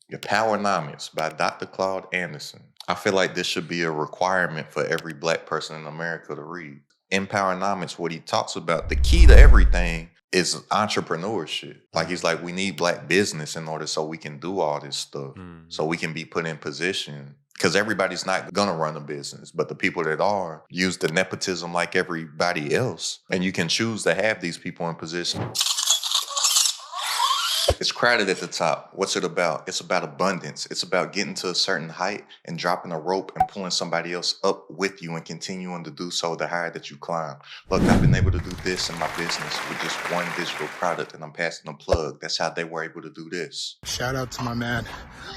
Your PowerNomics by Dr. Claude Anderson. I feel like this should be a requirement for every black person in America to read. In PowerNomics, what he talks about, the key to everything is entrepreneurship. Like he's like, we need black business in order so we can do all this stuff. So we can be put in position. Because everybody's not gonna run a business, but the people that are use the nepotism like everybody else. And you can choose to have these people in position. It's crowded at the top. What's it about? It's about abundance. It's about getting to a certain height and dropping a rope and pulling somebody else up with you and continuing to do so the higher that you climb. Look, I've been able to do this in my business with just one digital product, and I'm passing a plug. That's how they were able to do this. Shout out to my man,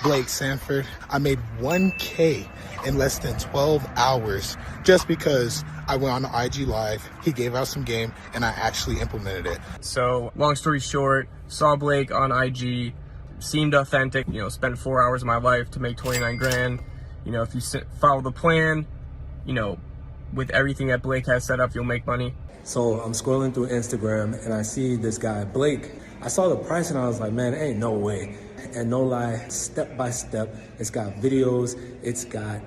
Blake Sanford. I made 1K in less than 12 hours just because I went on the IG Live, he gave out some game, and I actually implemented it. So, long story short, saw Blake on IG, seemed authentic, spent 4 hours of my life to make 29 grand. If you follow the plan, with everything that Blake has set up, you'll make money. So I'm scrolling through Instagram and I see this guy, Blake. I saw the price and I was like, man, ain't no way. And no lie, step by step, it's got videos, it's got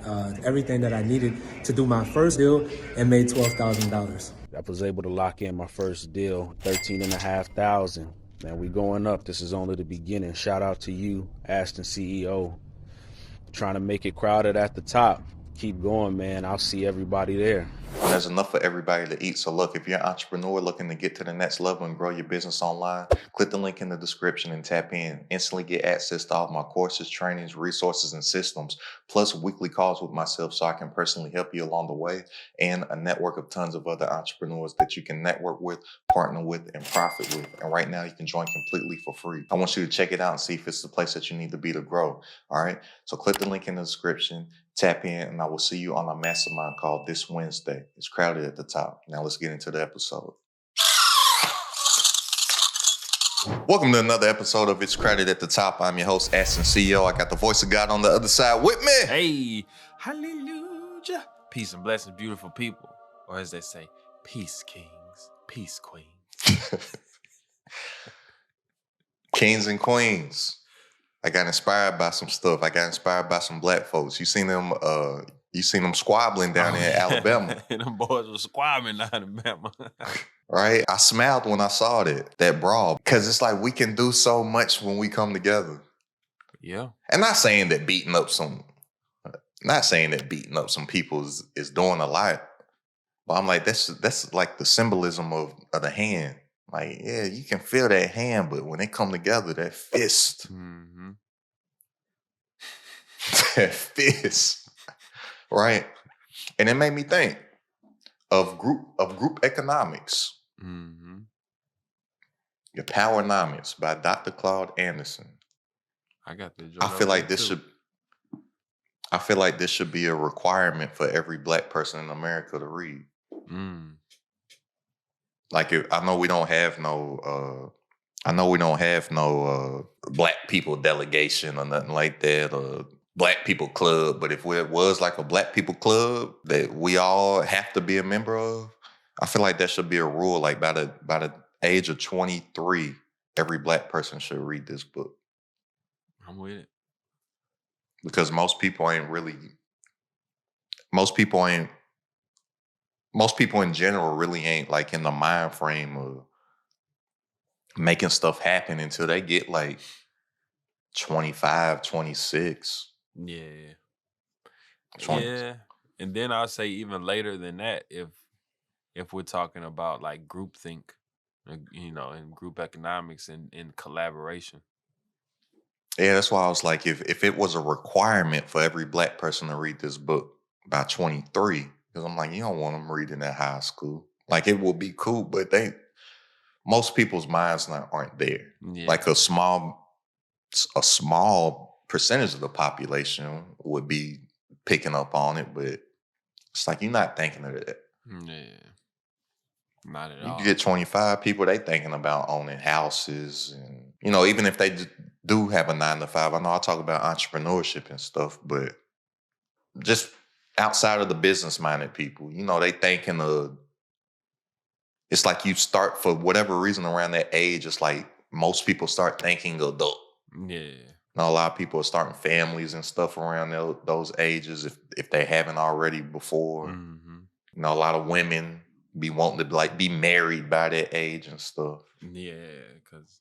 everything that I needed to do my first deal and made $12,000. I was able to lock in my first deal, $13,500. Man, we going up. This is only the beginning. Shout out to you, AstenCeo. Trying to make it crowded at the top. Keep going, man. I'll see everybody there. There's enough for everybody to eat. So look, if you're an entrepreneur looking to get to the next level and grow your business online, click the link in the description and tap in. Instantly get access to all of my courses, trainings, resources, and systems, plus weekly calls with myself so I can personally help you along the way, and a network of tons of other entrepreneurs that you can network with, partner with, and profit with. And right now you can join completely for free. I want you to check it out and see if it's the place that you need to be to grow. All right. So click the link in the description, tap in, and I will see you on our mastermind call this Wednesday. It's crowded at the top. Now let's get into the episode. Welcome to another episode of It's Crowded at the Top. I'm your host, AstenCeo. I got the voice of God on the other side with me. Hey, hallelujah. Peace and blessings, beautiful people. Or as they say, peace kings, peace queens. Kings and queens. I got inspired by some stuff. I got inspired by some black folks. You seen them squabbling down there in Alabama. And them boys were squabbling down in Alabama. Right? I smiled when I saw that brawl. Because it's like we can do so much when we come together. Yeah. And not saying that beating up some people is doing a lot. But I'm like, that's like the symbolism of the hand. Like, yeah, you can feel that hand, but when they come together, that fist. Mm-hmm. That fist. Right? And it made me think of group economics. Mm-hmm. Your PowerNomics by Dr. Claude Anderson. I got the I feel like this should be a requirement for every black person in America to read. Mm. Like, I know we don't have no black people delegation or nothing like that, or black people club. But if it was like a black people club that we all have to be a member of, I feel like that should be a rule. Like by the age of 23, every black person should read this book. I'm with it. Because most people in general really ain't like in the mind frame of making stuff happen until they get like 25, 26. Yeah. 20. Yeah. And then I'll say even later than that, if we're talking about like groupthink, and group economics and in collaboration. Yeah, that's why I was like, if it was a requirement for every black person to read this book by 23, because I'm like, you don't want them reading at high school. Like, it will be cool, but most people's minds aren't there. Yeah. Like a small percentage of the population would be picking up on it, but it's like you're not thinking of that. Yeah. Not at all. You get 25 people, they thinking about owning houses, and even if they do have a 9-to-5. I know I talk about entrepreneurship and stuff, but just outside of the business-minded people, they thinking of. It's like you start, for whatever reason around that age. It's like most people start thinking adult. Yeah. Now, a lot of people are starting families and stuff around those ages if they haven't already before. Mm-hmm. You know, a lot of women be wanting to like be married by that age and stuff. Yeah, because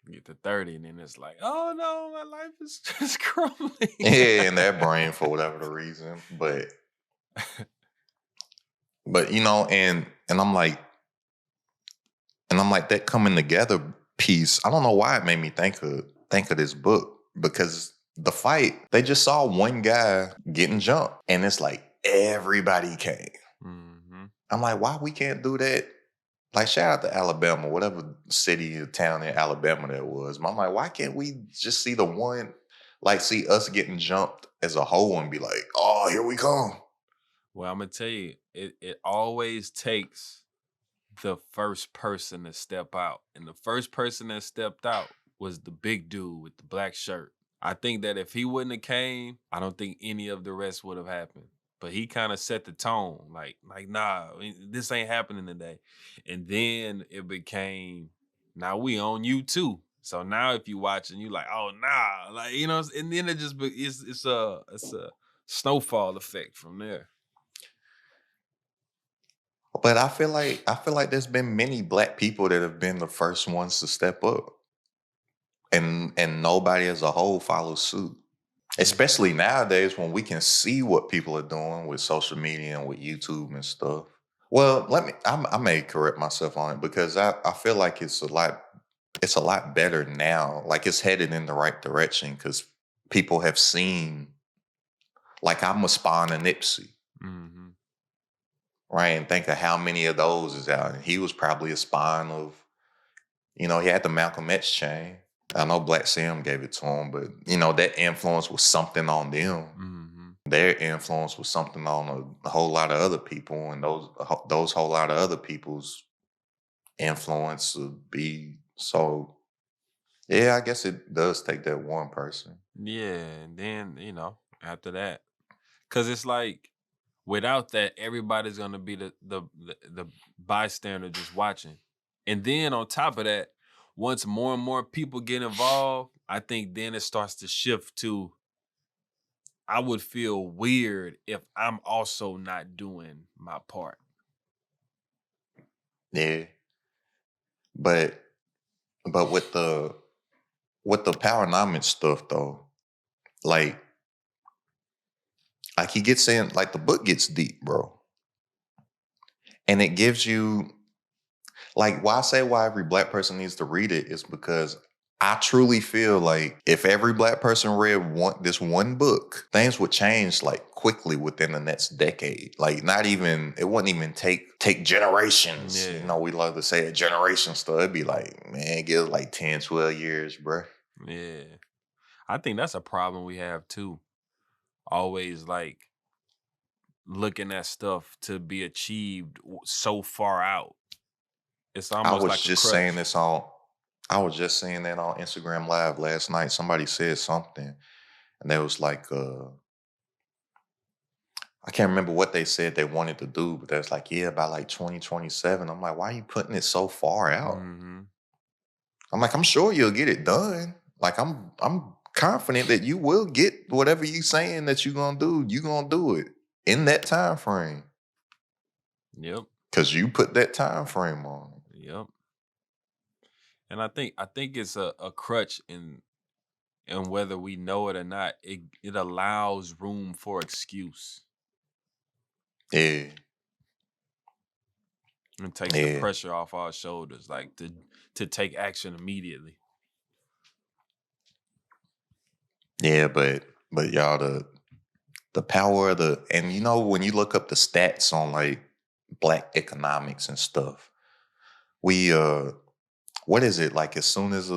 you get to 30 and then it's like, oh no, my life is just crumbling. Yeah, in their brain for whatever the reason. But you know, and I'm like that coming together piece. I don't know why it made me think of this book because the fight they just saw one guy getting jumped, and it's like everybody came. Mm-hmm. I'm like, why we can't do that? Like, shout out to Alabama, whatever city or town in Alabama that was. But I'm like, why can't we just see the one, like, see us getting jumped as a whole and be like, oh, here we come. Well, I'm gonna tell you, it always takes the first person to step out. And the first person that stepped out was the big dude with the black shirt. I think that if he wouldn't have came, I don't think any of the rest would have happened. But he kind of set the tone, like, nah, this ain't happening today. And then it became, now we on you too. So now if you watching, you like, oh nah, like and then it just it's a snowfall effect from there. But I feel like there's been many black people that have been the first ones to step up. And nobody as a whole follows suit. Especially nowadays when we can see what people are doing with social media and with YouTube and stuff. Well, I may correct myself on it because I feel like it's a lot better now. Like it's headed in the right direction because people have seen like I'm a spawn of Nipsey, Mm-hmm. right? And think of how many of those is out. And he was probably a spawn of, he had the Malcolm X chain. I know Black Sam gave it to him, but that influence was something on them. Mm-hmm. Their influence was something on a whole lot of other people, and those whole lot of other people's influence would be so. Yeah, I guess it does take that one person. Yeah, and then after that, because it's like without that, everybody's gonna be the bystander just watching, and then on top of that, once more and more people get involved, I think then it starts to shift to I would feel weird if I'm also not doing my part. Yeah, but but with the PowerNomics stuff though, like he gets in, like the book gets deep, bro, and it gives you like why I say why every black person needs to read it is because I truly feel like if every black person read this one book, things would change like quickly within the next decade. Like not even it wouldn't even take generations. Yeah, We love to say a generation stuff. It'd be like, man, give it like 10, 12 years, bro. yeah. I think that's a problem we have too. Always like looking at stuff to be achieved so far out. It's I almost was like a just saying crutch. this on I was just saying that on Instagram Live last night. Somebody said something and they was like, I can't remember what they said they wanted to do, but that's like, yeah, by like 2027. I'm like, why are you putting it so far out? Mm-hmm. I'm like, I'm sure you'll get it done. Like I'm confident that you will get whatever you saying that you're gonna do, you're gonna do it in that time frame. Yep. Cause you put that time frame on it. Yep. And I think it's a crutch in and whether we know it or not, it allows room for excuse Yeah, and takes the yeah, pressure off our shoulders, like to take action immediately. yeah, but y'all the power of and when you look up the stats on like black economics and stuff, we what is it like as soon as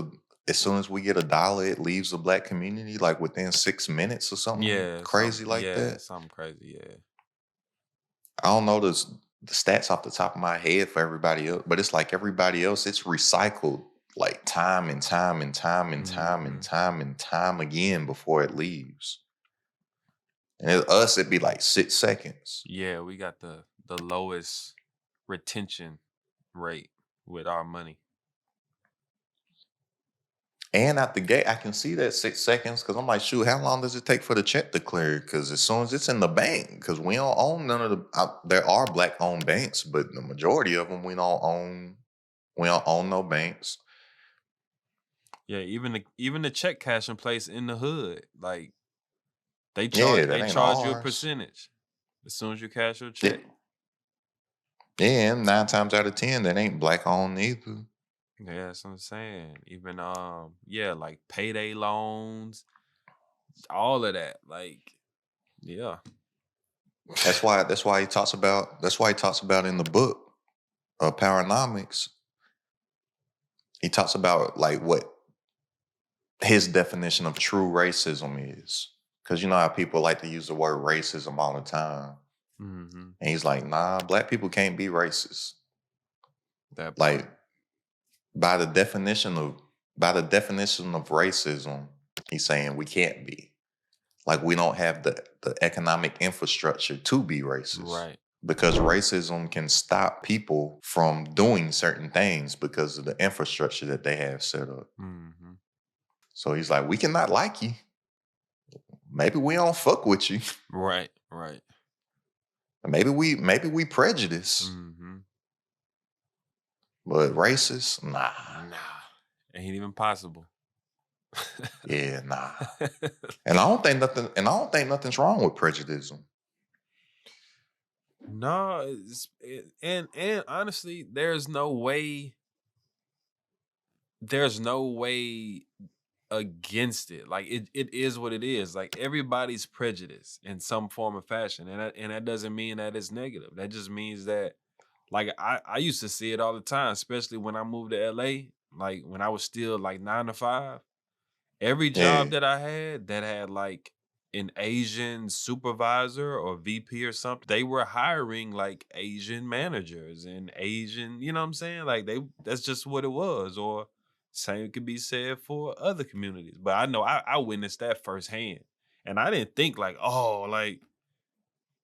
we get $1, it leaves the black community like within 6 minutes or something Yeah, crazy like that. something crazy. Yeah. I don't know the stats off the top of my head for everybody else, but it's like everybody else, it's recycled like time and time and time and time and Mm-hmm. time and time again before it leaves. And us, it'd be like 6 seconds. Yeah, we got the lowest retention rate with our money. And out the gate, I can see that 6 seconds because I'm like, shoot, how long does it take for the check to clear? Because as soon as it's in the bank, because we don't own none of the. There are black-owned banks, but the majority of them we don't own. We don't own no banks. Yeah, even the check cashing place in the hood, like they Yeah, that they ain't charge you a ours. percentage as soon as you cash your Yeah, check. yeah, and 9 times out of 10, that ain't black-owned either. Yeah, that's what I'm saying. Even yeah, like payday loans, all of that. Like, yeah. That's why he talks about. That's why he talks about in the book, PowerNomics. He talks about like what his definition of true racism is. Because you know how people like to use the word racism all the time. Mm-hmm. And he's like, nah, black people can't be racist. That part. Like by the definition of racism, he's saying we can't be. Like we don't have the economic infrastructure to be racist. Right. Because racism can stop people from doing certain things because of the infrastructure that they have set up. Mm-hmm. So he's like, we cannot like you. Maybe we don't fuck with you. Right. Right. Maybe we prejudice. Mm-hmm. But racist? Nah. Nah, ain't even possible. Yeah, nah. And I don't think nothing's wrong with prejudice. No, and honestly, there's no way against it. Like it is what it is. Like everybody's prejudiced in some form or fashion, and that doesn't mean that it's negative. That just means that, like, I used to see it all the time, especially when I moved to LA. Like when I was still like 9 to 5. Every Yeah. job that I had that had like an Asian supervisor or VP or something, they were hiring like Asian managers and Asian, you know what I'm saying? Like that's just what it was. Or same could be said for other communities. But I know I witnessed that firsthand. And I didn't think like, oh, like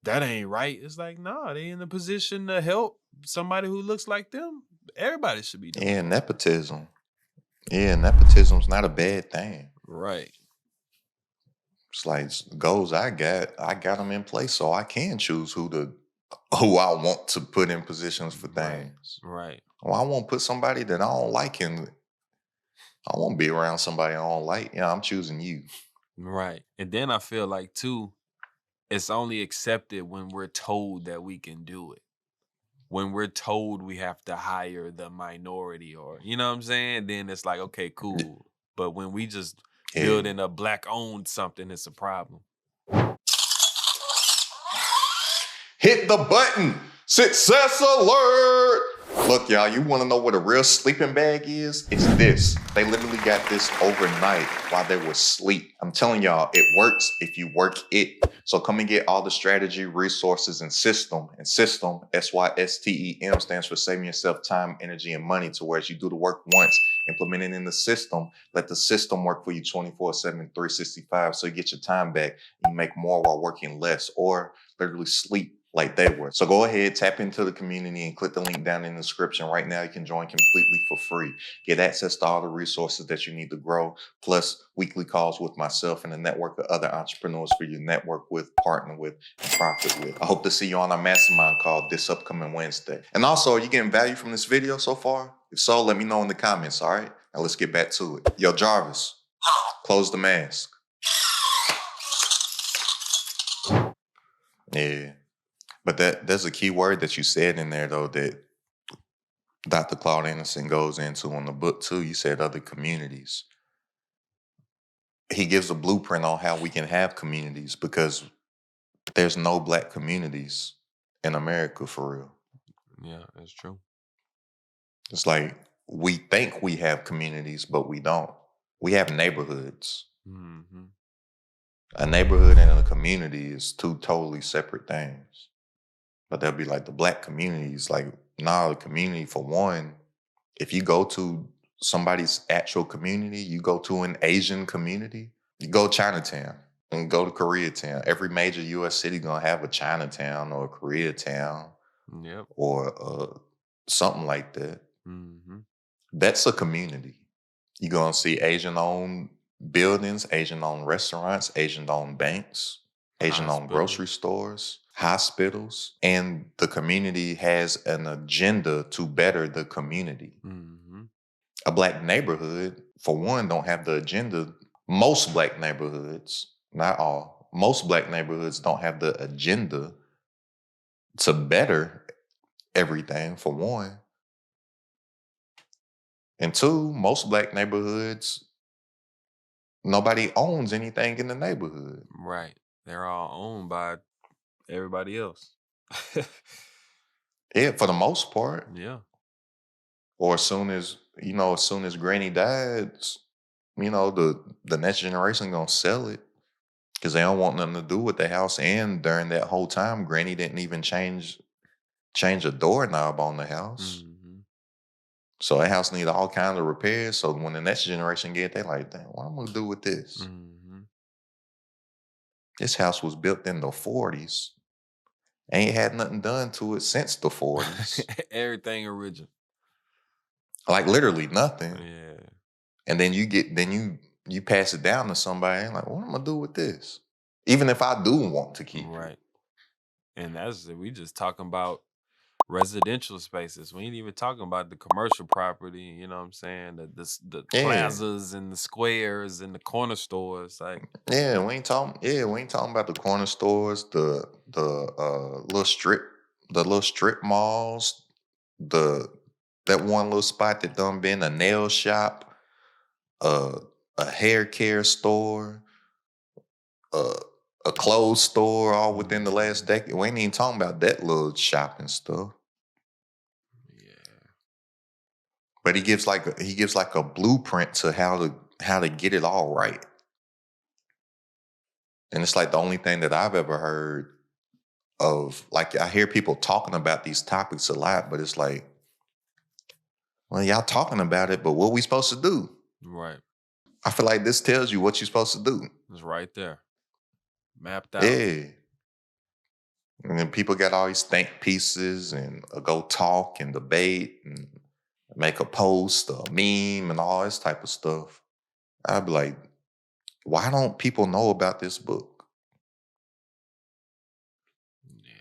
that ain't right. It's like, nah, they in a position to help somebody who looks like them. Everybody should be doing Yeah, that. nepotism. Yeah, nepotism's not a bad thing. Right. It's like goals I got them in place so I can choose who I want to put in positions for Right. things. Right. Well, I won't put somebody that I don't like in. I won't be around somebody I don't like. Yeah, I'm choosing you. Right. And then I feel like too, it's only accepted when we're told that we can do it. When we're told we have to hire the minority, or you know what I'm saying, then it's like, okay, cool. But when we just Yeah. building a black owned something, it's a problem. Hit the button. Success alert. Look, y'all, you want to know what a real sleeping bag is? It's this. They literally got this overnight while they were asleep. I'm telling y'all, it works if you work it. So come and get all the strategy, resources, and system. And system, SYSTEM, stands for saving yourself time, energy, and money. To whereas you do the work once, implement it in the system. Let the system work for you 24/7, 365. So you get your time back. You make more while working less, or literally sleep like they were. So go ahead, tap into the community and click the link down in the description. Right now, you can join completely for free. Get access to all the resources that you need to grow, plus weekly calls with myself and a network of other entrepreneurs for you to network with, partner with, and profit with. I hope to see you on our mastermind call this upcoming Wednesday. And also, are you getting value from this video so far? If so, let me know in the comments, all right? Now let's get back to it. Yo, Jarvis, close the mask. Yeah. But there's a key word that you said in there, though, that Dr. Claude Anderson goes into in the book, too. You said other communities. He gives a blueprint on how we can have communities because there's no black communities in America for real. Yeah, that's true. It's like we think we have communities, but we don't. We have neighborhoods. Mm-hmm. A neighborhood and a community is two totally separate things. But they'll be like the black communities, like, nah, the community for one, if you go to somebody's actual community, you go to an Asian community, you go Chinatown and go to Koreatown. Every major US city gonna have a Chinatown or a Koreatown Yep. or something like that. Mm-hmm. That's a community. You're gonna see Asian-owned buildings, Asian-owned restaurants, Asian-owned banks, Asian-owned grocery Hospitals. stores, hospitals, and the community has an agenda to better the community. Mm-hmm. A black neighborhood, for one, don't have the agenda. Most black neighborhoods, not all, most black neighborhoods don't have the agenda to better everything, for one. And two, most black neighborhoods, nobody owns anything in the neighborhood. Right. They're all owned by everybody else. Yeah, for the most part. Yeah. Or as soon as Granny dies, the next generation gonna sell it because they don't want nothing to do with the house. And during that whole time, Granny didn't even change a doorknob on the house. Mm-hmm. So that house need all kinds of repairs. So when the next generation get it, they like, damn, what I'm gonna do with this? Mm-hmm. This house was built in the 40s. Ain't had nothing done to it since the 40s. Everything original. Like literally nothing. Yeah. And then you pass it down to somebody and like, what am I gonna do with this? Even if I do want to keep it. Right. And we just talking about residential spaces. We ain't even talking about the commercial property, you know what I'm saying? The Yeah. plazas and the squares and the corner stores. Like, We ain't talking about the corner stores, the little strip malls, that one little spot that done been a nail shop, a hair care store, uh, a clothes store, all within the last decade. We ain't even talking about that little shopping stuff. yeah. But he gives like a blueprint to how to get it all right. And it's like the only thing that I've ever heard of. Like, I hear people talking about these topics a lot, but it's like, well, y'all talking about it, but what we supposed to do? Right. I feel like this tells you what you're supposed to do. It's right there. Mapped out. Yeah. And then people got all these think pieces and go talk and debate and make a post, a meme, and all this type of stuff. I'd be like, why don't people know about this book? Yeah.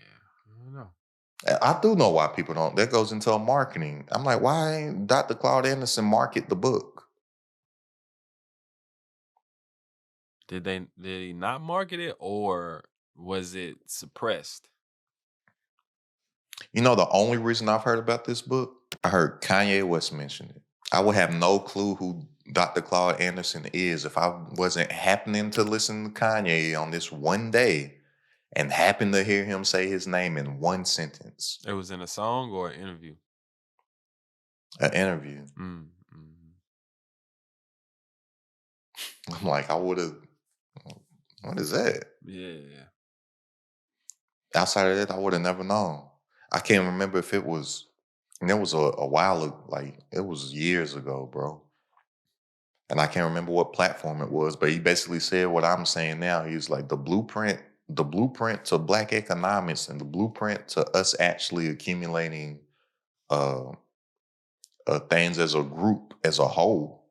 I don't know. I do know why people don't. That goes into marketing. I'm like, why ain't Dr. Claude Anderson market the book? Did he not market it, or was it suppressed? You know, the only reason I've heard about this book, I heard Kanye West mention it. I would have no clue who Dr. Claude Anderson is if I wasn't happening to listen to Kanye on this one day and happen to hear him say his name in one sentence. It was in a song or an interview? An interview. Mm-hmm. I'm like, I would have. What is that? Yeah. Outside of that, I would have never known. I can't remember if it was. And it was a while ago, like it was years ago, bro. And I can't remember what platform it was, but he basically said what I'm saying now. He was like, the blueprint to black economics and the blueprint to us actually accumulating uh, things as a group, as a whole.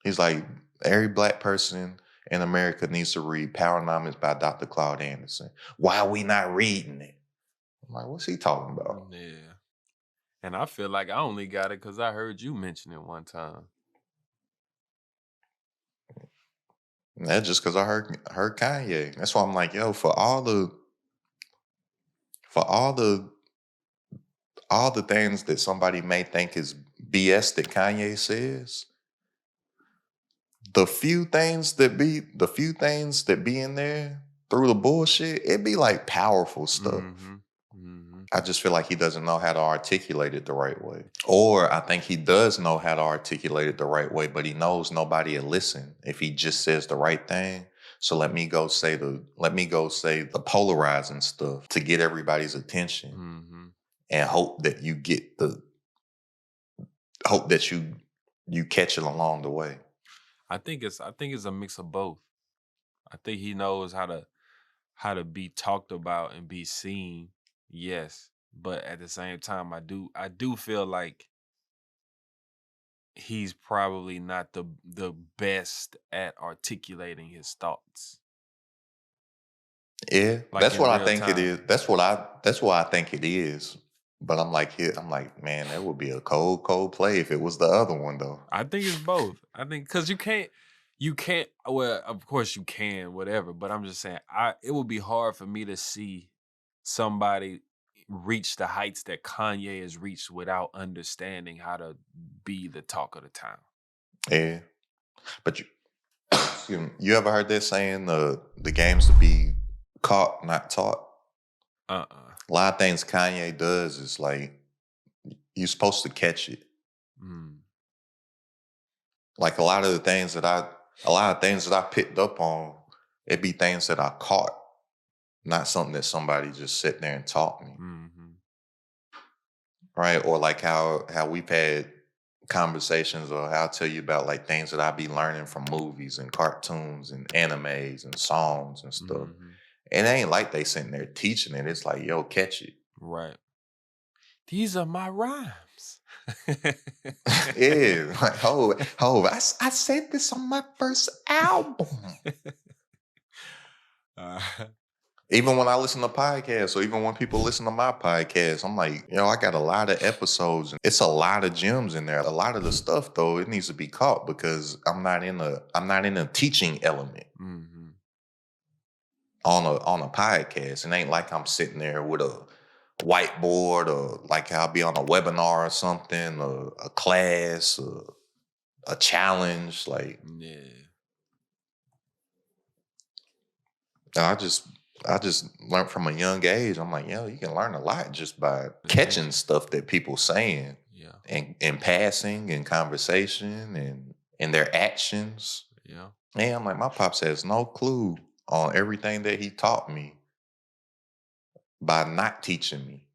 He's like, every black person in America needs to read PowerNomics by Dr. Claude Anderson. Why are we not reading it? I'm like, what's he talking about? Yeah. And I feel like I only got it because I heard you mention it one time. And that's just because I heard Kanye. That's why I'm like, yo, for all the things that somebody may think is BS that Kanye says, the few things that be in there through the bullshit, it be like powerful stuff. Mm-hmm. Mm-hmm. I just feel like he doesn't know how to articulate it the right way. Or I think he does know how to articulate it the right way, but he knows nobody will listen if he just says the right thing. So let me go say the polarizing stuff to get everybody's attention. Mm-hmm. And hope that you catch it along the way. I think it's a mix of both. I think he knows how to be talked about and be seen. Yes, but at the same time, I do feel like he's probably not the best at articulating his thoughts. Yeah, Like that's in what I real think it time. is. That's what I think it is. But I'm like, man, that would be a cold play if it was the other one though. I think it's both. I think because you can't. Well, of course you can, whatever. But I'm just saying, it would be hard for me to see somebody reach the heights that Kanye has reached without understanding how to be the talk of the town. Yeah, but you ever heard that saying the game's to be caught, not taught? Uh-uh. A lot of things Kanye does is like you're supposed to catch it. Mm. Like a lot of things that I picked up on, it be things that I caught, not something that somebody just sit there and taught me. Mm-hmm. Right? Or like how we've had conversations, or how I tell you about like things that I be learning from movies and cartoons and animes and songs and stuff. Mm-hmm. It ain't like they sitting there teaching it. It's like, yo, catch it. Right. These are my rhymes. Yeah, like I said this on my first album. Uh, Even when I listen to podcasts, or even when people listen to my podcast, I'm like, yo, I got a lot of episodes. It's a lot of gems in there. A lot of the stuff though, it needs to be caught because I'm not in a teaching element mm-hmm. on a podcast. It ain't like I'm sitting there with a whiteboard, or like I'll be on a webinar or something, or a class, or a challenge. Like Yeah. I just learned from a young age. I'm like, yo, you can learn a lot just by catching stuff that people saying, Yeah. and in passing, in conversation, and in their actions. Yeah. And I'm like, my pops has no clue on everything that he taught me by not teaching me.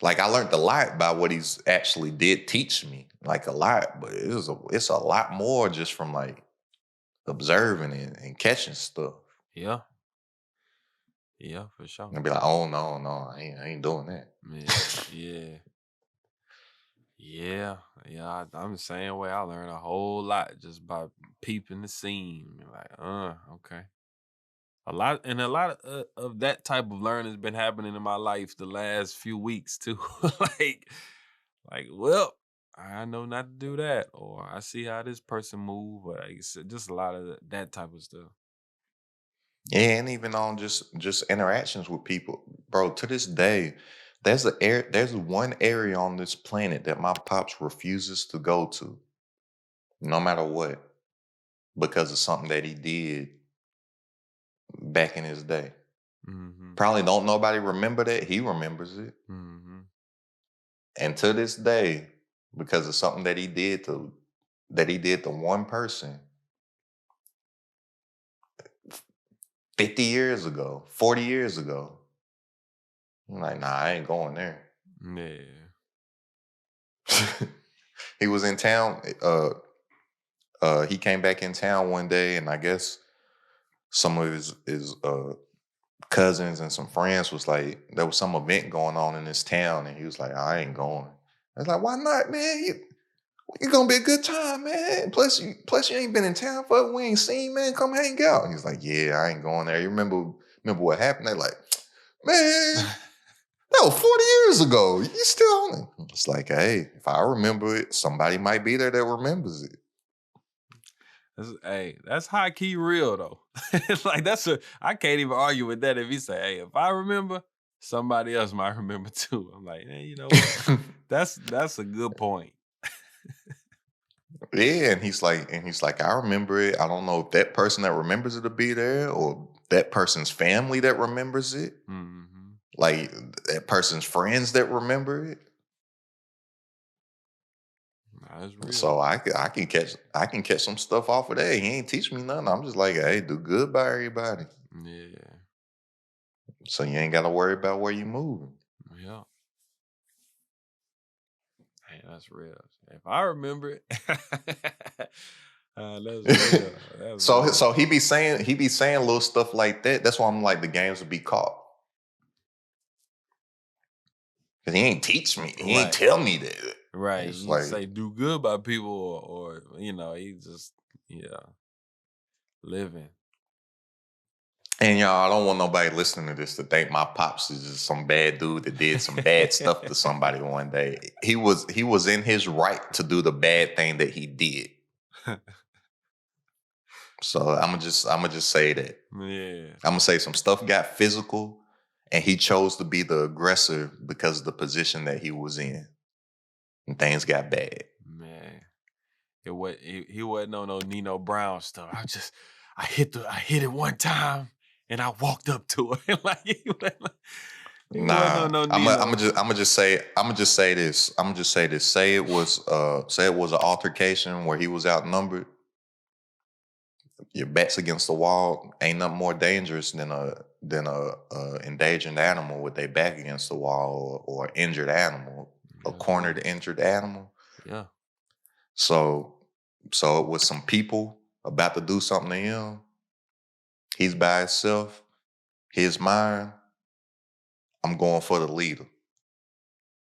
Like I learned a lot by what he's actually did teach me, like a lot, but it's a lot more just from like observing and catching stuff. Yeah. Yeah, for sure. And be like, oh no, I ain't doing that. Yeah. Yeah. Yeah. I'm the same way. I learned a whole lot just by peeping the scene. Like, okay. A lot of that type of learning has been happening in my life the last few weeks too. Well, I know not to do that, or I see how this person move, or like, it's just a lot of that type of stuff. Yeah, and even on just interactions with people, bro. To this day, there's one area on this planet that my pops refuses to go to, no matter what, because of something that he did back in his day. Mm-hmm. Probably don't nobody remember that. He remembers it, Mm-hmm. and to this day, because of something that he did to one person 50 years ago, 40 years ago. I'm like, nah, I ain't going there. Yeah. He was in town. He came back in town one day, and I guess some of his cousins and some friends was like, there was some event going on in this town, and he was like, I ain't going. I was like, why not, man? It's gonna be a good time, man. Plus you ain't been in town for, we ain't seen, man. Come hang out. And he's like, yeah, I ain't going there. You remember what happened? They're like, man, that was 40 years ago. You still on it? It's like, hey, if I remember it, somebody might be there that remembers it. That's high key real though. It's like I can't even argue with that if he say, hey, if I remember, somebody else might remember too. I'm like, hey, you know what? That's a good point. Yeah, and he's like, I remember it. I don't know if that person that remembers it will be there, or that person's family that remembers it. Mm-hmm. Like that person's friends that remember it. That's real. So I can catch some stuff off of that. He ain't teach me nothing. I'm just like, hey, do good by everybody. Yeah. So you ain't gotta worry about where you moving. Yeah. Hey, that's real. If I remember it, that's real. That's real. So he be saying little stuff like that. That's why I'm like, the games will be caught. Cause he ain't teach me. He ain't tell me that. Right. It's You like, say do good by people or you know, he just living. and y'all, I don't want nobody listening to this to think my pops is just some bad dude that did some bad stuff to somebody one day. He was in his right to do the bad thing that he did. So I'm gonna just say that. Yeah. I'm gonna say some stuff got physical, and he chose to be the aggressor because of the position that he was in, and things got bad. Man. He wasn't on no Nino Brown stuff. I hit it one time and I walked up to her. Like he wasn't Nah, on no Nino. I'm gonna just say this. Say it was an altercation where he was outnumbered. Your backs against the wall ain't nothing more dangerous than a endangered animal with their back against the wall, or injured animal, a cornered injured animal. Yeah. So it was some people about to do something to him. He's by himself. His mind. I'm going for the leader.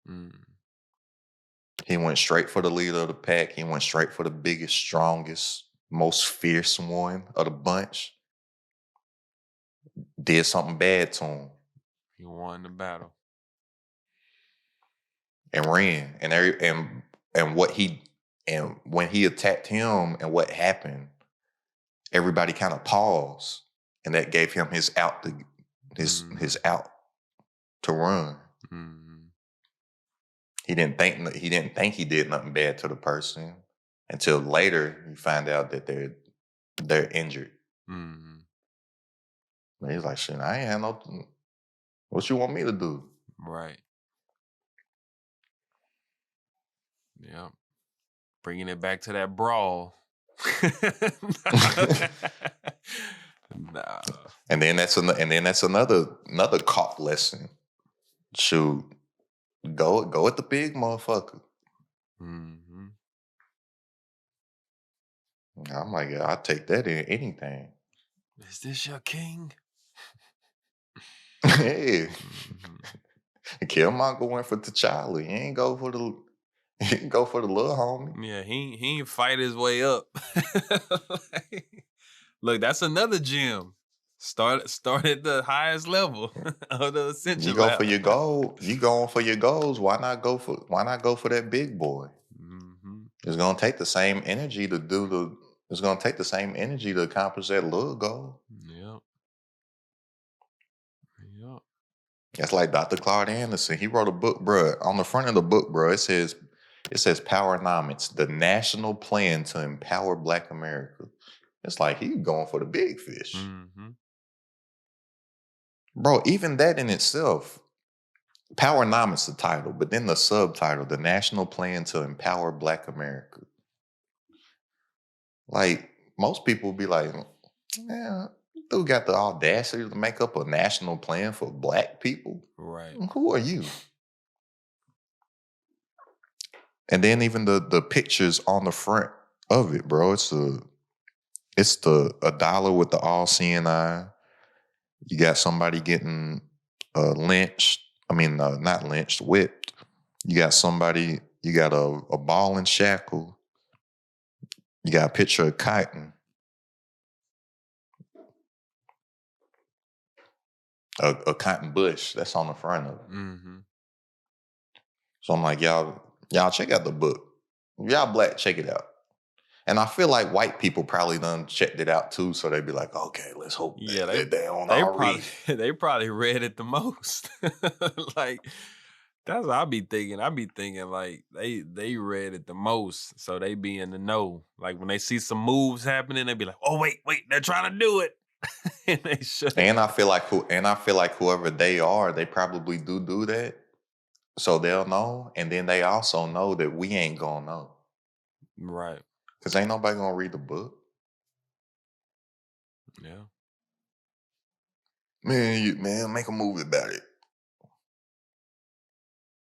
Mm. He went straight for the leader of the pack. He went straight for the biggest, strongest, most fierce one of the bunch. Did something bad to him He won the battle. and ran. And what he and when he attacked him and what happened, everybody kind of paused, and that gave him his out to run. Mm. He didn't think he did nothing bad to the person until later you find out that they're injured. Mm. And he's like, shit, I ain't had no. What you want me to do? Right. Yeah. Bringing it back to that brawl. Nah. And then that's another caught lesson. Shoot, go at the big motherfucker. Mm-hmm. I'm like, yeah, I'll take that in anything. Is this your king? Yeah. Mm-hmm. Killmonger went for T'Challa. He ain't go for the little homie. Yeah, he ain't fight his way up. Look, that's another gem. Start at the highest level of the ascension. You go for your goal. You going for your goals. Why not go for that big boy? Mm-hmm. It's gonna take the same energy to It's gonna take the same energy to accomplish that little goal. Yep. Yep. That's like Dr. Claude Anderson. He wrote a book, bruh. On the front of the book, bruh, it says PowerNomics, the national plan to empower Black America. It's like he going for the big fish. Mm-hmm. Bro, even that in itself, PowerNomics the title, but then the subtitle, the national plan to empower Black America. Like, most people be like, yeah, dude got the audacity to make up a national plan for Black people? Right. Who are you? And then even the pictures on the front of it, bro, it's a dollar with the all-seeing eye. You got somebody getting lynched. I mean, not lynched, whipped. You got a ball and shackle. You got a picture of Chitin. A cotton bush that's on the front of it. Mm-hmm. So I'm like, y'all check out the book. If y'all Black, check it out. And I feel like white people probably done checked it out too, so they'd be like, okay, let's hope that they don't all read. They probably read it the most. Like, that's what I be thinking. I be thinking like they read it the most, so they be in the know. Like when they see some moves happening, they be like, oh wait, they're trying to do it. And they should. And I feel like whoever they are, they probably do that. So they'll know. And then they also know that we ain't gonna know. Right. Because ain't nobody gonna read the book. Yeah. Man, make a movie about it.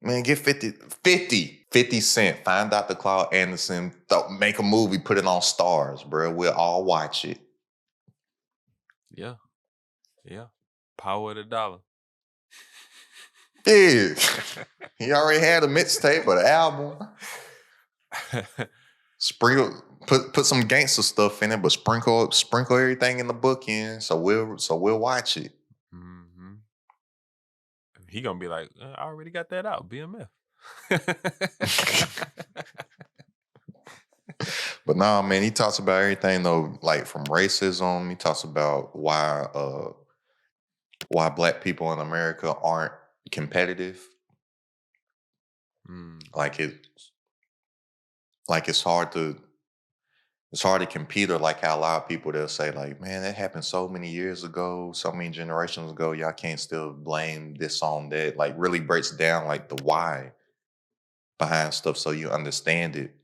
Man, get 50 Cent. Find Dr. Claude Anderson. Make a movie, put it on Stars, bro. We'll all watch it. Yeah. Yeah. Power of the dollar. Yeah. He already had a mixtape or the album. Sprinkle, put some gangster stuff in it, but sprinkle everything in the book in, so we'll watch it. Mm-hmm. He gonna be like, I already got that out, BMF. But nah, man, he talks about everything though, like from racism. He talks about why black people in America aren't competitive. Like it's hard to compete, or like how a lot of people they'll say like, man, that happened so many years ago, so many generations ago. Y'all can't still blame this on that. Like really breaks down like the why behind stuff so you understand it,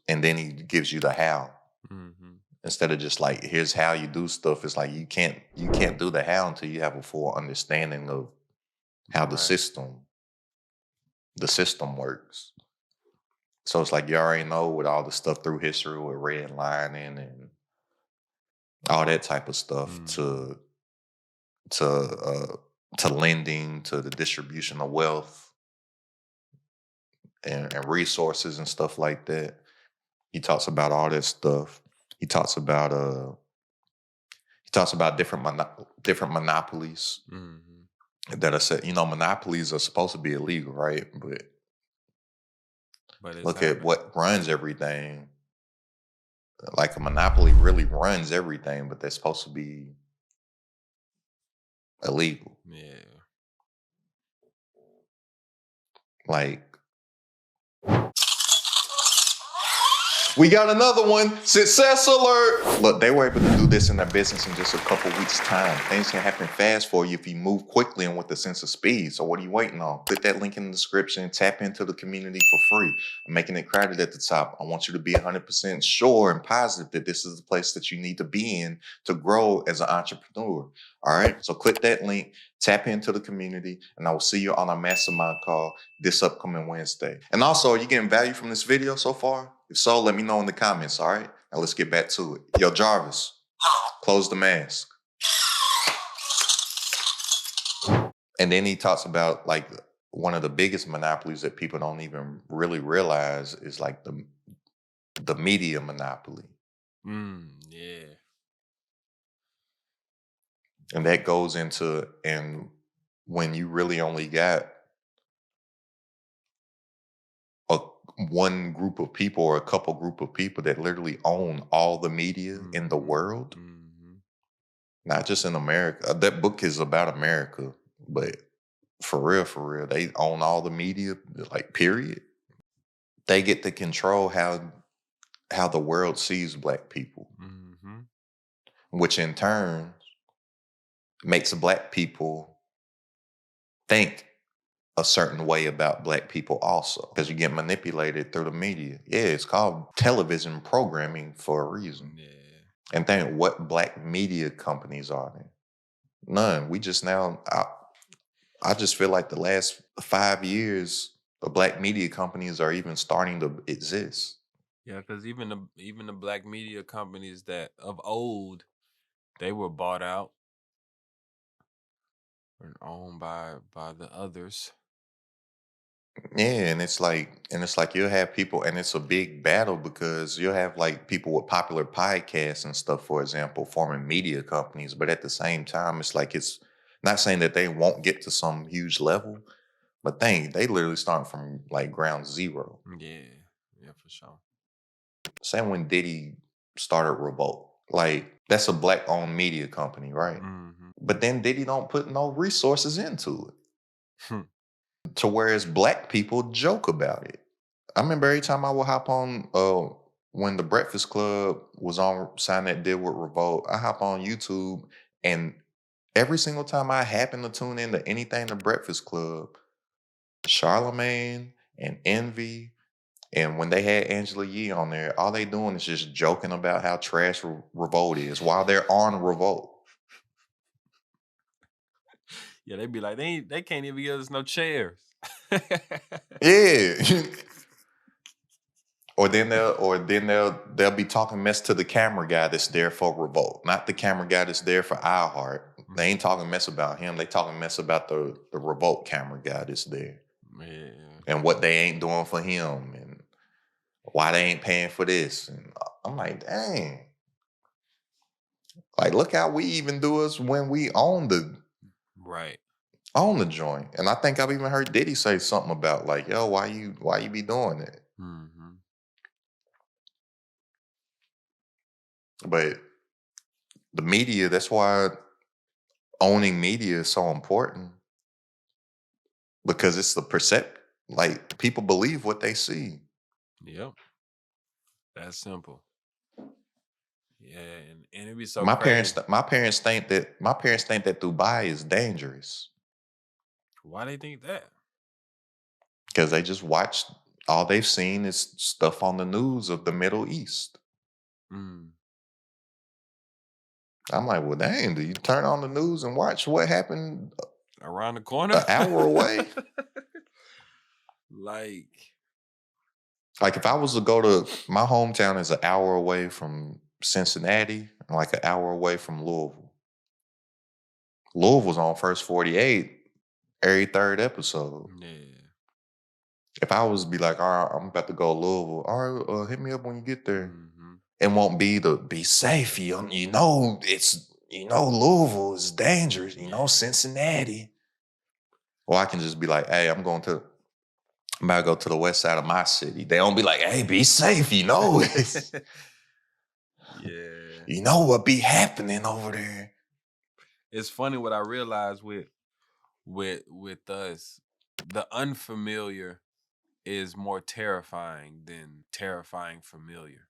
and then he gives you the how. Instead of just like, here's how you do stuff. It's like you can't do the how until you have a full understanding of how the system works. So it's like you already know with all the stuff through history with redlining and all that type of stuff to lending, to the distribution of wealth and resources and stuff like that. He talks about all that stuff. He talks about different monopolies that are set. Monopolies are supposed to be illegal, right? But look at what runs everything. Like a monopoly really runs everything, but they're supposed to be illegal. Yeah. Like, we got another one. Success alert. Look, they were able to do this in their business in just a couple weeks' time. Things can happen fast for you if you move quickly and with a sense of speed. So what are you waiting on? Click that link in the description. Tap into the community for free. I'm making it crowded at the top. I want you to be 100% sure and positive that this is the place that you need to be in to grow as an entrepreneur. All right? So click that link. Tap into the community, and I will see you on our mastermind call this upcoming Wednesday. And also, are you getting value from this video so far? If so, let me know in the comments, all right? Now let's get back to it. Yo, Jarvis, close the mask. And then he talks about like one of the biggest monopolies that people don't even really realize is like the media monopoly. Yeah. And that goes into, and when you really only got one group of people or a couple group of people that literally own all the media in the world, not just in America. That book is about America, but for real, they own all the media, like period. They get to control how the world sees black people, which in turn makes black people think a certain way about black people also, because you get manipulated through the media. Yeah, it's called television programming for a reason. Yeah. And think, what black media companies are there? None. We just now, I just feel like the last 5 years, the black media companies are even starting to exist. Yeah, because even the black media companies that of old, they were bought out and owned by the others. Yeah, and it's like you'll have people, and it's a big battle because you'll have like people with popular podcasts and stuff, for example, forming media companies. But at the same time, it's like, it's not saying that they won't get to some huge level, but they literally start from like ground zero. Yeah, for sure. Same when Diddy started Revolt. Like, that's a black-owned media company, right? But then Diddy don't put no resources into it. To whereas black people joke about it. I remember every time I would hop on, when the Breakfast Club was on, signed that deal with Revolt, I hop on YouTube, and every single time I happen to tune into anything the Breakfast Club, Charlemagne and Envy, and when they had Angela Yee on there, all they doing is just joking about how trash Revolt is while they're on Revolt. Yeah, they be like, they can't even give us no chairs. Yeah. Or then they'll be talking mess to the camera guy that's there for Revolt, not the camera guy that's there for iHeart. They ain't talking mess about him. They talking mess about the remote camera guy that's there Yeah. and what they ain't doing for him and why they ain't paying for this. And I'm like, dang. Like, look how we even do us when we Right. own the joint. And I think I've even heard Diddy say something about like, yo, why you be doing it? Mm-hmm. But the media, that's why owning media is so important because it's the like people believe what they see. Yep. That's simple. Yeah, and it'd be so My crazy. parents my parents think that Dubai is dangerous Why they think that? because they just watched all they've seen is stuff on the news of the Middle East. Mm. I'm like, well, dang, do you turn on the news and watch what happened Around the corner? an hour away? Like, Like if I was to go to my hometown is an hour away from Cincinnati and like an hour away from Louisville. Louisville's on First 48 every third episode. yeah. If I was to be like, all right, I'm about to go to Louisville, all right, hit me up when you get there. Mm-hmm. It won't be to be safe. You know Louisville is dangerous. You know Cincinnati. Or I can just be like, hey, I'm about to go to the west side of my city. They don't be like, hey, be safe. You know Yeah. you know what be happening over there. It's funny what I realized with us. The unfamiliar is more terrifying than terrifying familiar.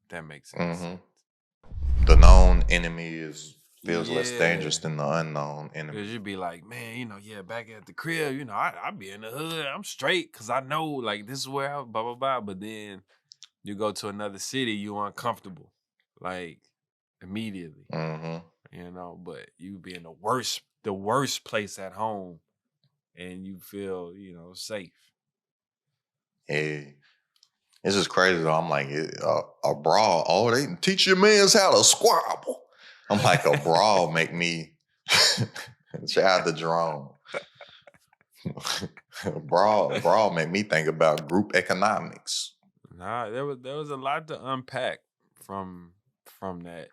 If that makes any sense. The known enemy feels less dangerous Yeah. than the unknown Because enemy. you'd be like, man, back at the crib, I be in the hood. I'm straight because I know, like, this is where I blah, blah, blah. But then you go to another city, you uncomfortable, like, immediately, But you be in the worst place at home and you feel, safe. Hey, it's just crazy though. I'm like, a brawl. Oh, they teach your mans how to squabble. I'm like, a brawl make me shout out to Jerome. brawl make me think about group economics. Nah, there was a lot to unpack from that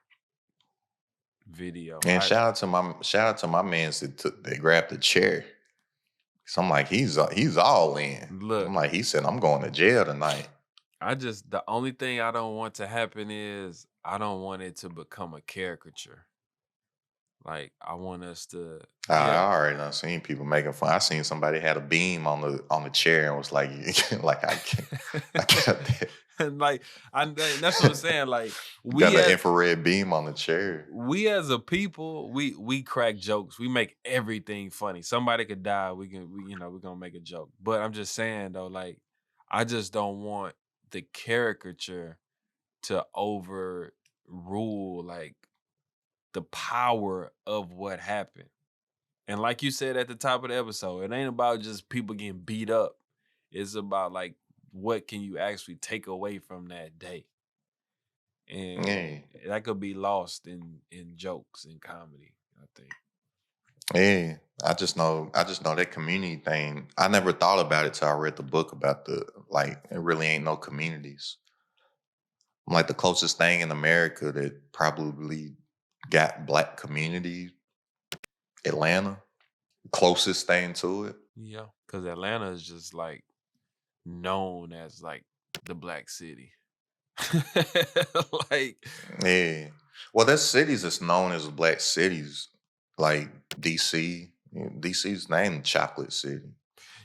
video. And shout out to my mans that grabbed the chair. So I'm like, he's all in. Look, I'm like, he said, I'm going to jail tonight. The only thing I don't want to happen is I don't want it to become a caricature. Like, I want us to. I already done seen people making fun. I seen somebody had a beam on the chair and was like, like I got that. And like, that's what I'm saying. Like, we got an infrared beam on the chair. We as a people, we crack jokes. We make everything funny. Somebody could die. We're gonna make a joke. But I'm just saying though, like, I just don't want the caricature to overrule like the power of what happened. And like you said at the top of the episode, it ain't about just people getting beat up. It's about like what can you actually take away from that day. And that could be lost in jokes and comedy, I think. Yeah, I just know that community thing. I never thought about it till I read the book about it really ain't no communities. Like the closest thing in America that probably got black community, Atlanta, closest thing to it. Yeah, because Atlanta is just like known as like the black city. Like, yeah. Well, there's cities that's known as black cities, like DC. DC's named Chocolate City.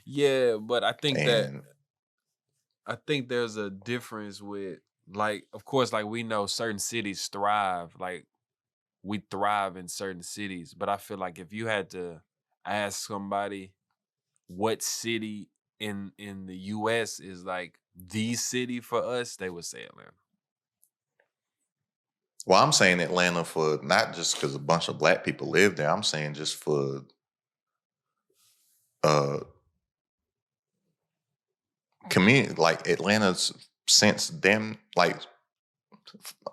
Yeah, but I think there's a difference with, like, of course, like we know certain cities thrive, like we thrive in certain cities, but I feel like if you had to ask somebody what city in the US is like the city for us, they would say Atlanta. Well, I'm saying Atlanta for not just because a bunch of black people live there. I'm saying just for community, like Atlanta's since then, like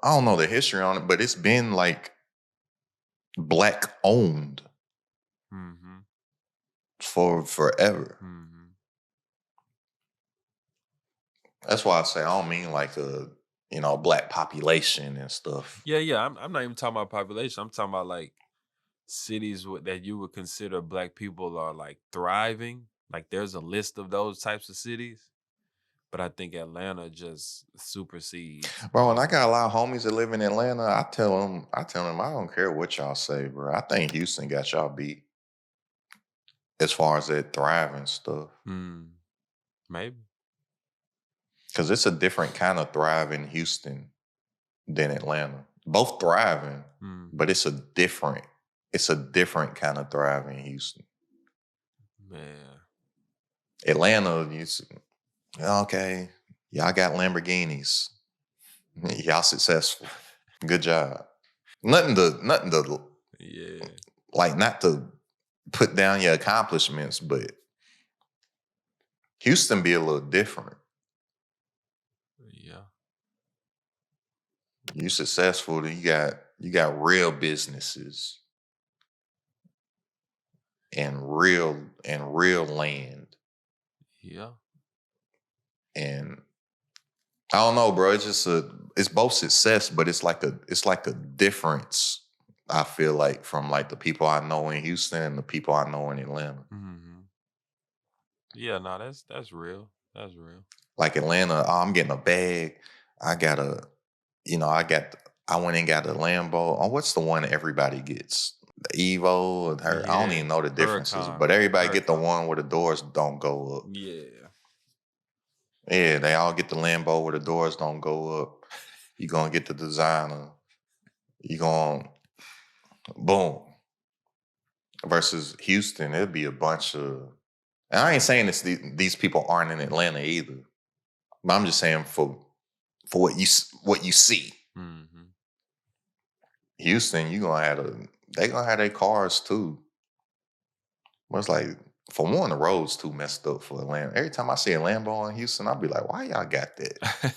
I don't know the history on it, but it's been like Black owned Mm-hmm. for forever. Mm-hmm. That's why I say I don't mean like a black population and stuff. Yeah. I'm not even talking about population. I'm talking about like cities that you would consider black people are like thriving. Like there's a list of those types of cities, but I think Atlanta just supersedes Bro, and all I of them. got a lot of homies that live in Atlanta. I tell them I don't care what y'all say, bro. I think Houston got y'all beat as far as that thriving stuff. Maybe. Cause it's a different kind of thrive in Houston than Atlanta. Both thriving, but it's a different kind of thrive in Houston. Man. Atlanta, okay, y'all got Lamborghinis. Y'all successful. Good job. Nothing to Yeah. like, not to put down your accomplishments, but Houston be a little different. Yeah. You successful, you got real businesses and real land. Yeah. And I don't know, bro. It's both success, but it's like a difference. I feel like from like the people I know in Houston and the people I know in Atlanta. Mm-hmm. Yeah, no, that's real. That's real. Like Atlanta, oh, I'm getting a bag. I got I went and got a Lambo. Oh, what's the one everybody gets? The Evo and her. I don't Yeah. even know the differences, Huracan. but everybody get the Huracan. one where the doors don't go up. Yeah. Yeah, they all get the Lambo where the doors don't go up. You gonna get the designer. You gonna boom. Versus Houston, it'd be a bunch of. And I ain't saying these people aren't in Atlanta either, but I'm just saying for what you see. Mm-hmm. Houston, they gonna have their cars too. But it's like, for one, the roads too messed up for Atlanta. Every time I see a Lambo in Houston, I'll be like, why y'all got that?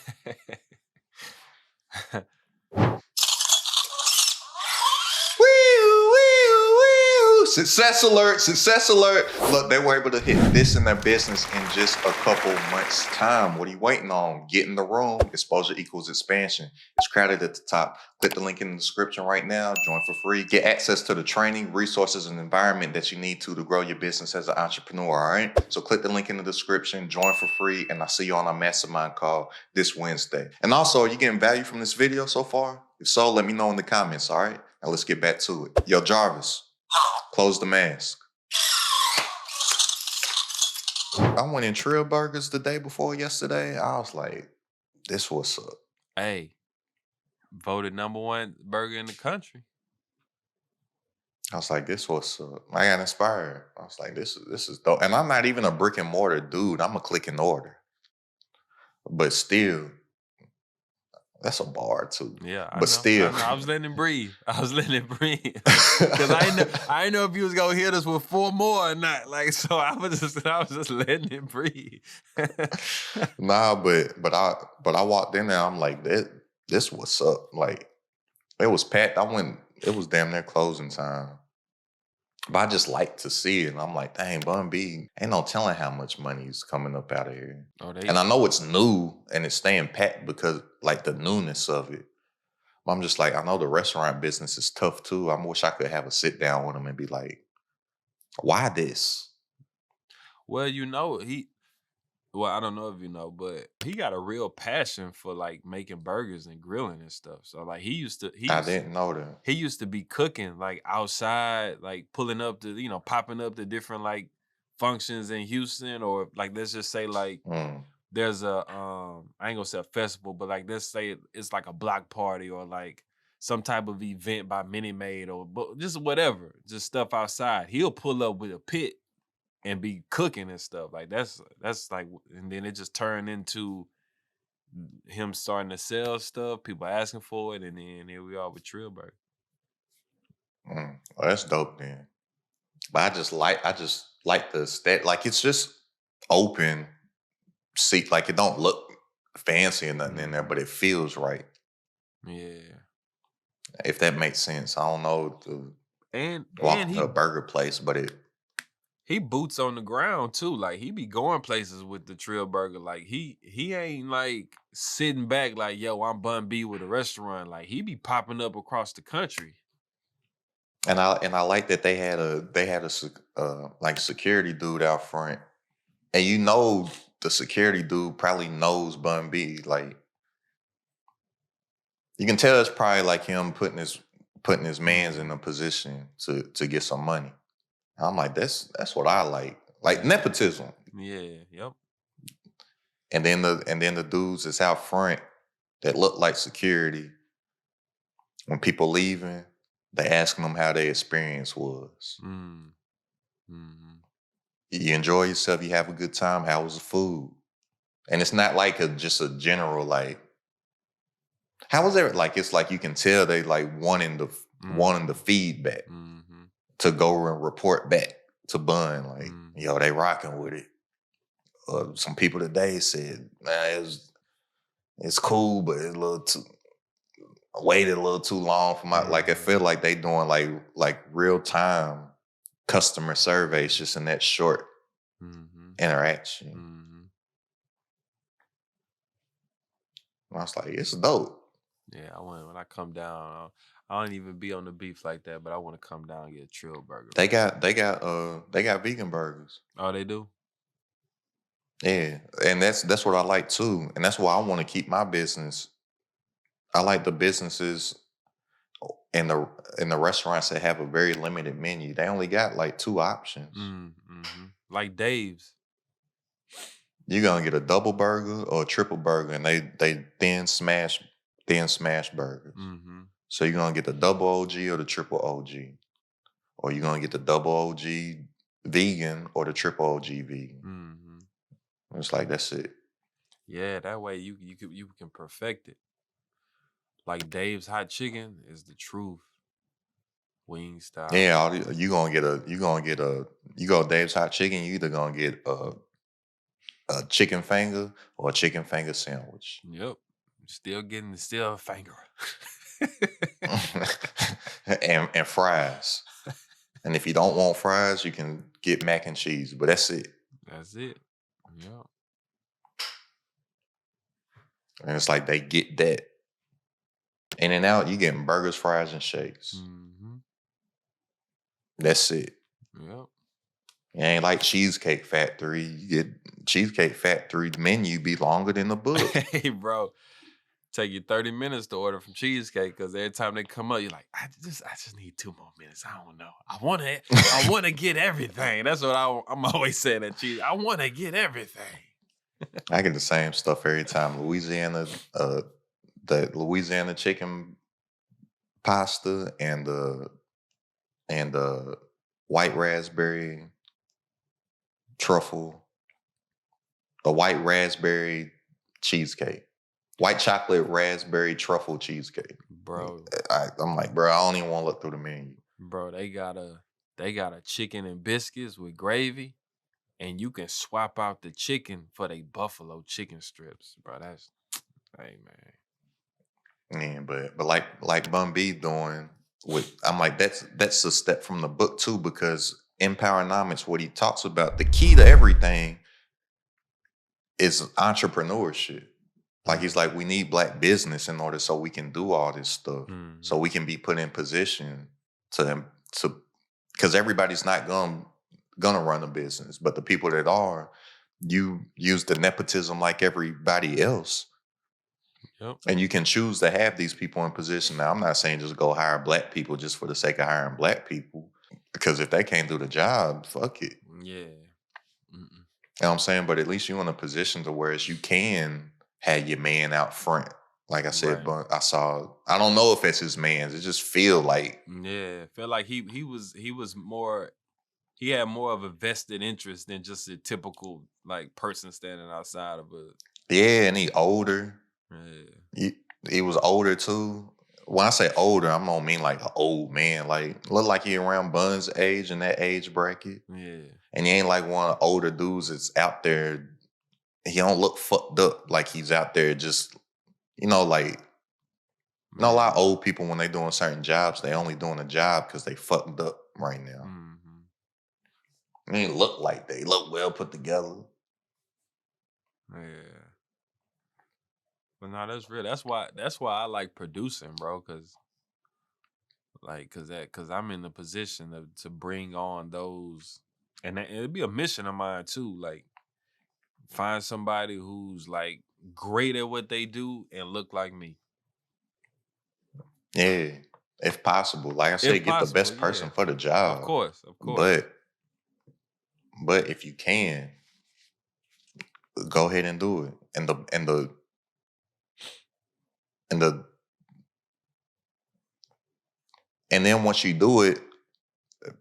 Wee, wee, wee. Success alert, success alert. Look, they were able to hit this in their business in just a couple months' time. What are you waiting on? Get in the room. Exposure equals expansion. It's crowded at the top. Click the link in the description right now. Join for free. Get access to the training, resources, and environment that you need to grow your business as an entrepreneur, all right? So click the link in the description, join for free, and I'll see you on our mastermind call this Wednesday. And also, are you getting value from this video so far? If so, let me know in the comments, all right? Now let's get back to it. Yo, Jarvis, close the mask. I went in Trill Burgers the day before yesterday. I was like, this what's up. Hey, voted #1 burger in the country. I was like, this what's up. I got inspired. I was like, this is dope. And I'm not even a brick and mortar dude. I'm a click and order. But still, that's a bar too. Yeah, I But know. still. I was letting it breathe. Because I didn't know if you was gonna hit us with 4 more or not. Like, so I was just letting it breathe. Nah, but I walked in there, I'm like, this what's up. Like, it was packed. It was damn near closing time. But I just like to see it. And I'm like, dang, Bun B, ain't no telling how much money is coming up out of here. Oh, And I know it's new and it's staying packed because like the newness of it. But I'm just like, I know the restaurant business is tough too. I wish I could have a sit down with them and be like, why this? Well, I don't know if you know, but he got a real passion for like making burgers and grilling and stuff. So like I didn't know that. he used to be cooking like outside, like pulling up to, popping up to different like functions in Houston, or like let's just say like there's a I ain't gonna say a festival, but like let's say it's like a block party or like some type of event by Minute Maid or just whatever, just stuff outside. He'll pull up with a pit and be cooking and stuff. Like that's like, and then it just turned into him starting to sell stuff, people asking for it, and then here we are with Trillberg. Well, that's dope then. But I just like the stat. Like, it's just open seat. Like, it don't look fancy or nothing in there, but it feels right. Yeah. If that makes sense. I don't know. And Walk into a burger place, but he boots on the ground too. Like he be going places with the Trill Burger. Like he ain't like sitting back like, yo, I'm Bun B with a restaurant. Like he be popping up across the country. and I like that they had a like security dude out front, and you know the security dude probably knows Bun B. Like you can tell it's probably like him putting his mans in a position to get some money. I'm like, that's what I like nepotism. Yeah, yep. And then the dudes that's out front that look like security. When people leaving, they asking them how their experience was. Mm. Mm-hmm. You enjoy yourself, you have a good time. How was the food? And it's not like just a general like. How was there? Like it's like you can tell they like wanting the feedback to go and report back to Bun. Like, yo, they rocking with it. Some people today said, man, it's cool, but it's a little too. I waited a little too long for my like. I feel like they doing like real time customer surveys just in that short interaction. I was like, it's dope. Yeah, I want when I come down. I don't even be on the beef like that, but I want to come down and get a Trill Burger. They got vegan burgers. Oh, they do? Yeah, and that's what I like too, and that's why I want to keep my business. I like the businesses in the restaurants that have a very limited menu. They only got like 2 options. Like Dave's. You're gonna get a double burger or a triple burger, and they thin smash burgers. So you're gonna get the double OG or the triple OG, or you're gonna get the double OG vegan or the triple OG vegan. It's like that's it. Yeah, that way you can perfect it. Like Dave's hot chicken is the truth. Wing style. Yeah, you go Dave's hot chicken. You either gonna get a chicken finger or a chicken finger sandwich. Yep, still getting a finger. and fries. And if you don't want fries, you can get mac and cheese. But that's it. That's it. Yeah. And it's like they get that. In and out, you getting burgers, fries, and shakes. That's it. Yep. It ain't like Cheesecake Factory. You get Cheesecake Factory menu be longer than the book. Hey, bro. Take you 30 minutes to order from Cheesecake because every time they come up, you're like, I just need 2 more minutes. I don't know. I want to get everything. That's what I'm always saying at Cheese. I want to get everything. I get the same stuff every time. The Louisiana chicken pasta and the white raspberry truffle, the white raspberry cheesecake. White chocolate raspberry truffle cheesecake. Bro. I'm like, bro, I don't even want to look through the menu. Bro, they got a chicken and biscuits with gravy, and you can swap out the chicken for they buffalo chicken strips. Bro, that's hey man. Yeah, but like Bun B doing with, I'm like, that's a step from the book too, because in PowerNomics, what he talks about, the key to everything is entrepreneurship. Like he's like, we need Black business in order so we can do all this stuff, so we can be put in position to because everybody's not gonna run a business, but the people that are, you use the nepotism like everybody else. Yep. And you can choose to have these people in position. Now, I'm not saying just go hire Black people just for the sake of hiring Black people, because if they can't do the job, fuck it. Yeah. You know what I'm saying? But at least you're in a position to where you can have your man out front. Like I said, Right. but I don't know if it's his man's. It just feel like. Yeah. Feel like he was more, he had more of a vested interest than just a typical like person standing outside of a. Yeah, and he older. Yeah. He was older too. When I say older, I don't mean like an old man. Like look like he around Bun's age in that age bracket. Yeah. And he ain't like one of the older dudes that's out there. He don't look fucked up like he's out there just, like You know, a lot of Man. old people, when they doing certain jobs, they only doing a job because they fucked up right now. Mm-hmm. They look like they look well put together. Yeah. But no, that's real. That's why I like producing, bro, cause I'm in the position to bring on those, and it'd be a mission of mine too. Like, find somebody who's like great at what they do and look like me. Yeah, if possible. Like I If said, get the possible, best yeah. person for the Of job. course, of course. But if you can, go ahead and do it. And then once you do it,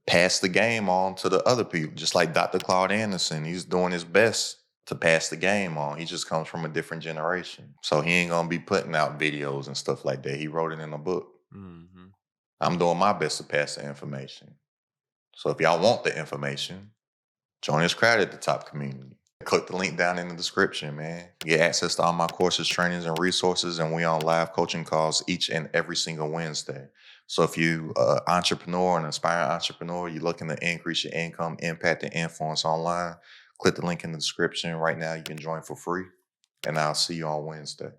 pass the game on to the other people. Just like Dr. Claude Anderson, he's doing his best to pass the game on. He just comes from a different generation. So he ain't gonna be putting out videos and stuff like that. He wrote it in a book. Mm-hmm. I'm doing my best to pass the information. So if y'all want the information, join his crowd at the top community. Click the link down in the description, man. Get access to all my courses, trainings, and resources, and we on live coaching calls each and every single Wednesday. So if you entrepreneur, an aspiring entrepreneur, you're looking to increase your income, impact, and influence online, click the link in the description. Right now, you can join for free, and I'll see you on Wednesday.